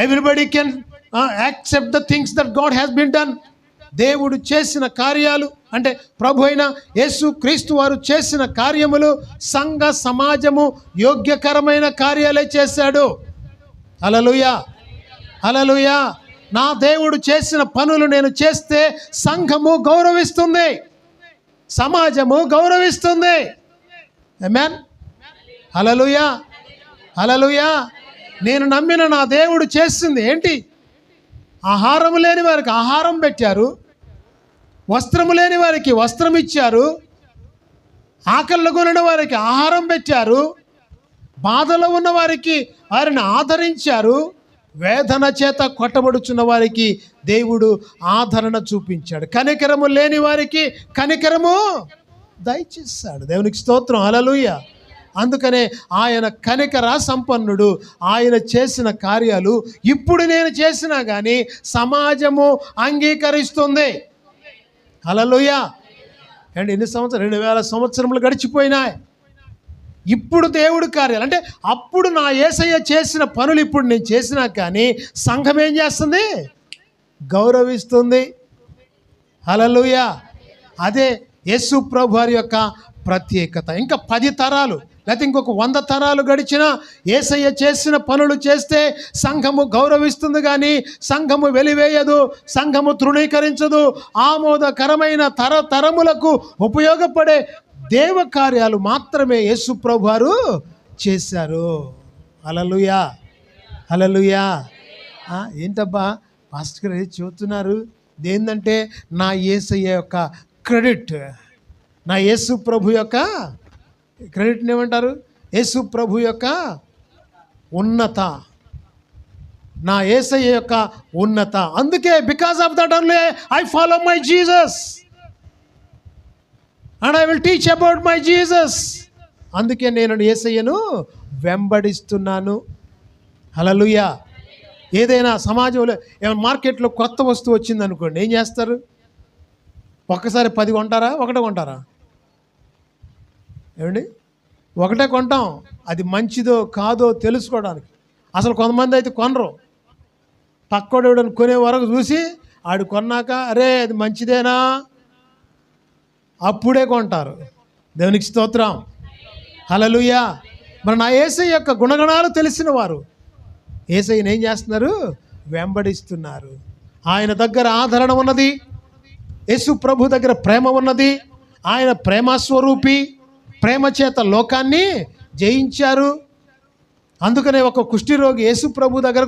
Everybody can accept the things that God has been done. దేవుడు చేసిన కార్యాలు అంటే ప్రభు అయిన యేసు క్రీస్తు వారు చేసిన కార్యములు సంఘ సమాజము యోగ్యకరమైన కార్యాలే చేశాడు. హల్లెలూయా, హల్లెలూయా. నా దేవుడు చేసిన పనులు నేను చేస్తే సంఘము గౌరవిస్తుంది, సమాజము గౌరవిస్తుంది. ఆమేన్, హల్లెలూయా, హల్లెలూయా. నేను నమ్మిన నా దేవుడు చేసింది ఏంటి? ఆహారము లేని వారికి ఆహారం పెట్టారు, వస్త్రము లేని వారికి వస్త్రం ఇచ్చారు, ఆకలిలో కొనిన వారికి ఆహారం పెట్టారు, బాధలో ఉన్న వారికి వారిని ఆదరించారు, వేదన చేత కొట్టబడుచున్న వారికి దేవుడు ఆదరణ చూపించాడు, కనికరము లేని వారికి కనికరము దయచేశాడు. దేవునికి స్తోత్రం, హల్లెలూయా. అందుకనే ఆయన కనికర సంపన్నుడు. ఆయన చేసిన కార్యాలు ఇప్పుడు నేను చేసినా కానీ సమాజము అంగీకరిస్తుంది. హల్లెలూయా. అండ్ ఎన్ని సంవత్సరాలు, 2000 సంవత్సరములు గడిచిపోయినాయి. ఇప్పుడు దేవుడు కార్యాలు అంటే అప్పుడు నా యేసయ్య చేసిన పనులు ఇప్పుడు నేను చేసినా కానీ సంఘం ఏం చేస్తుంది? గౌరవిస్తుంది. హల్లెలూయా. అదే యేసు ప్రభు వారి యొక్క ప్రత్యేకత. ఇంకా 10 తరాలు లేకపోతే ఇంకొక 100 తరాలు గడిచినా యేసయ్య చేసిన పనులు చేస్తే సంఘము గౌరవిస్తుంది, కానీ సంఘము వెలివేయదు, సంఘము తృణీకరించదు. ఆమోదకరమైన తరములకు ఉపయోగపడే దేవ కార్యాలు మాత్రమే యేసు ప్రభు వారు చేశారు. హల్లెలూయా, హల్లెలూయా. ఏంటబ్బా పాస్టర్ గారు చెబుతున్నారు? ఏంటంటే నా యేసయ్య యొక్క క్రెడిట్, నా యేసు ప్రభు యొక్క క్రెడిట్ని ఏమంటారు? యేసు ప్రభు యొక్క ఉన్నత, నా యేసయ్య యొక్క ఉన్నత. అందుకే because of that only I follow my Jesus and I will teach about my Jesus. అందుకే నేను యేసయ్యను వెంబడిస్తున్నాను. హల్లెలూయా. ఏదైనా సమాజంలో ఏమైనా మార్కెట్లో కొత్త వస్తువు వచ్చింది అనుకోండి, ఏం చేస్తారు? ఒక్కసారి 10 కొంటారా? ఒకటే కొంటారా? ఏమండి? ఒకటే కొంటాం, అది మంచిదో కాదో తెలుసుకోవడానికి. అసలు కొంతమంది అయితే కొనరు, పక్కోడు కొనే వరకు చూసి ఆడు కొన్నాక అరే అది మంచిదేనా అప్పుడే కొంటారు. దేవునికి స్తోత్రం, హల్లెలూయా. మరి నా యేసయ్య యొక్క గుణగణాలు తెలిసిన వారు యేసయ్యను ఏం చేస్తున్నారు? వెంబడిస్తున్నారు. ఆయన దగ్గర ఆదరణ ఉన్నది, యేసు ప్రభు దగ్గర ప్రేమ ఉన్నది. ఆయన ప్రేమస్వరూపి, ప్రేమ చేత లోకాన్ని జయించారు. అందుకనే ఒక కుష్ఠిరోగి యేసు ప్రభు దగ్గర